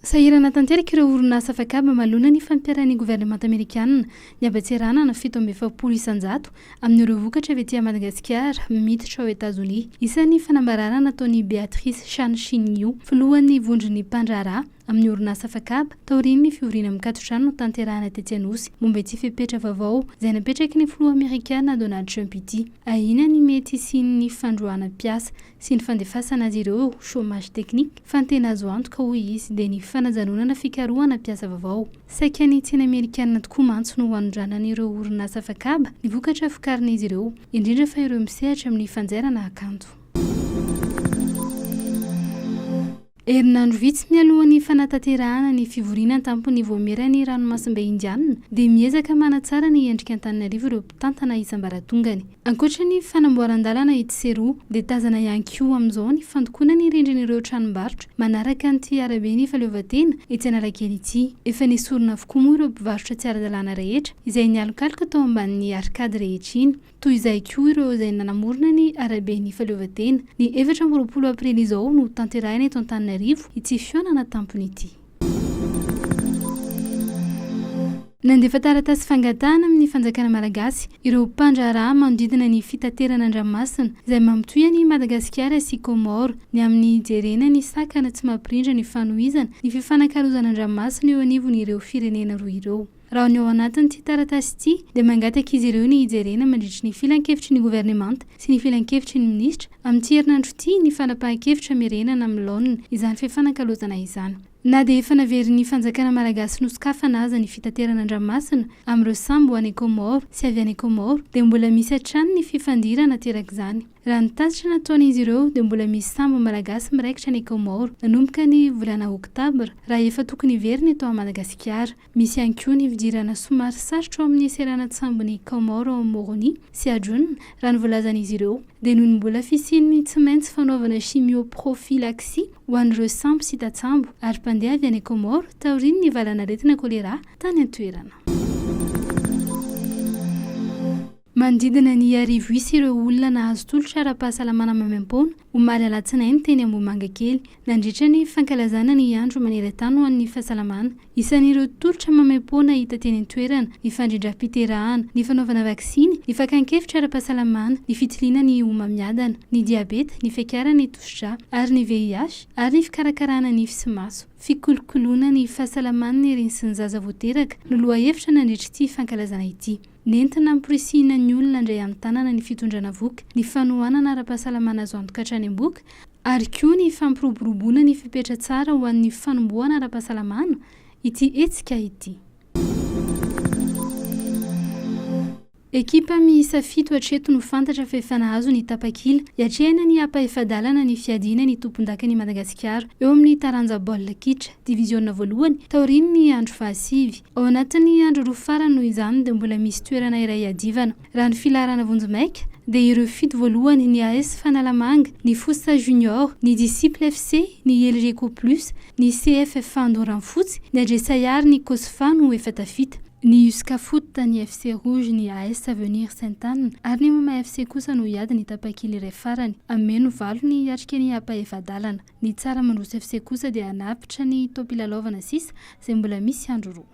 Sahirana tanteraka ireo orinasa afaka mamalona ny fampiaran'ny governemanta amerikanina ny abatserana na 720 isan-jato amin'ireo vokatra avy etỳ Madagasikara miditra ao Etazonia. Isan'ny fanambarana nataon'ny Beatrice Chanchinio, filohan'ny vondron'ny mpandraharaha amin'ny orinasa afaka taorian'ny fivoriana mikatotrano no tanterahana tetsy Anosy momba ity fepetra vaovao izay napetraky ny filoha amerikana Donald Trump ity. Ahina ny mety sy ny fandroana piasa sy ny fandefasana azy ireo chômage technique fantena azo antoka hoy izy dia ny fanajanonana fikarohana piasa vaovao. Saika ny tsena amerikanina tokoa mantso no hanondranan'ireo orinasa afaka ny vokatra vokarin'izy ireo indrindra fa ireo misehatra amin'ny fanjairana akanjo. Herinandro vitsy mialohan'ny fanatanterahana ny fivoriana tampony voamerany ranomasimbe indianina dia miezaka manatsara ny endrika an-tananarivo ireo mpitantana isam-baratongany. Ankoatra ny fanamboaran-dalana itsero dia tazana ihany koa amin'izao ny fandokoana ny rindrin'ireo tranombarotra manaraka an'ity arabe ny fahaleovantena etsy Analakely ity. Efa nisorona avokoa moa ireo mpivarotra tsy ara-dalàna rehetra izay nialokaloka tao ambanin'ny arkady rehetra iny. Toy izay koa ireo izay nanamorona ny arabe ny fahaleovantena. Ny 24 Aprily izao no tanterahina eto Antananarivo ity fionana tampony ity. Nandefa taratasy fangatana amin'ny fanjakana malagasy ireo mpandraharaha manodidina ny FITATERANA an-dranomasina izay mampitohy ny Madagasikara sy Kaomaoro ny amin'ny jerena ny sakana tsy mampirindra ny fanohizana ny fifanankarozana an-dranomasina eo anivon'ireo firenena roa ireo. Raha ny ao anatin'ity taratasy ity dia mangataka izy ireo ny hijerena mandritra ny filan-kevitry ny governemanta sy ny filan-kevitry ny minisitra amin'ity herinandro ity ny fanapahan-kevitra mirenana amin'ny laonina izany fifanankalozana izany. Na dia efa naverin'ny fanjakana malagasy nosokafana aza ny fitaterana an-dranomasina amin'ireo sambo ho any Kaomaoro sy avy any Kaomaoro dia mbola misy hatrany ny fifandirana terak'izany. Raha ny tasitra nataon'izy ireo dia mbola misy sambo malagasy miraikitra any Kaomaoro nanomboka ny volana Oktabra raha efa tokony hiverina eto Madagasikara. Misy ihany koa ny fidirana somary sarotra ao amin'ny serana sambony Kaomaoro ao Manohy sy Adjunna raha ny volazan'izy ireo dia noho ny mbola fisian'ny tsy maintsy fanaovana chimioprophylacsie ho an'ireo sambo sy tatsambo ary mpandeha avy any Kaomaoro taorian'ny valana aretina kolera tany an-toerana. Mandidina ny arivo isa ireo olona nahazo tolotra ara-pahasalamana maimaim-poana omaly alatsinainy teny Ambohimanga kely nandritra ny fankalazana ny andro maneran-tany ho an'ny fahasalamana. Isan'ireo tolotra maimaim-poana hita teny an-toerana ny fandrindram-piterahana, ny fanaovana vaksiny, ny fakan-kevitra ara-pahasalamana, ny fitiliana ny homamiadana, ny diabeta, ny fiakarana ny tositra ary ny VIH ary ny fikarakarana nify sy maso. Fikolokoloana ny fahasalamana ny reny sy ny zaza voateraka no lohahevitra nandritra ity fankalazana ity. Nentina ampirisihana ny olona indray amin'ny tanàna ny fitondrana voka, ny fanohanana ara-pahasalamana azo antoka hatrany am-boka, ary koa ny fampiroboroboana ny fipetra tsara ho an'ny fanombohana ara-pahasalamana ity hetsika ity. Ekipa miisa 7 hatreto no fantatra fa efa nahazo ny tapakila hiatrehana ny ampahaefa-dalana ny fiadiana ny tompondakan'i Madagasikara eo amin'ny taranja baolina kitra diviziona voalohany taorian'ny andro fahasivy. Ao anatin'ny andro roa farany noho izany dia mbola misy toerana iray iadivana. Raha ny filarana vonjimaika dia ireo fito voalohany ny AS Fanalamanga, ny Fossa Junior, ny Disciple FC, ny Elgeco Plus, ny CFF Andoranfotsy, ny Adresayary, ny Kosfa no efa tafita. Ny Uskafut, ny FC Rouge, ny AS Avenir Saint-Anne ary ny Mama FC kosa no hiady ny tapakila iray farany ameno valo ny atrika ny ampahaefa-dalana. Ny Tsara Mandroso FC kosa dia hanapitra ny topilalaovana 6 izay mbola misy andro roa.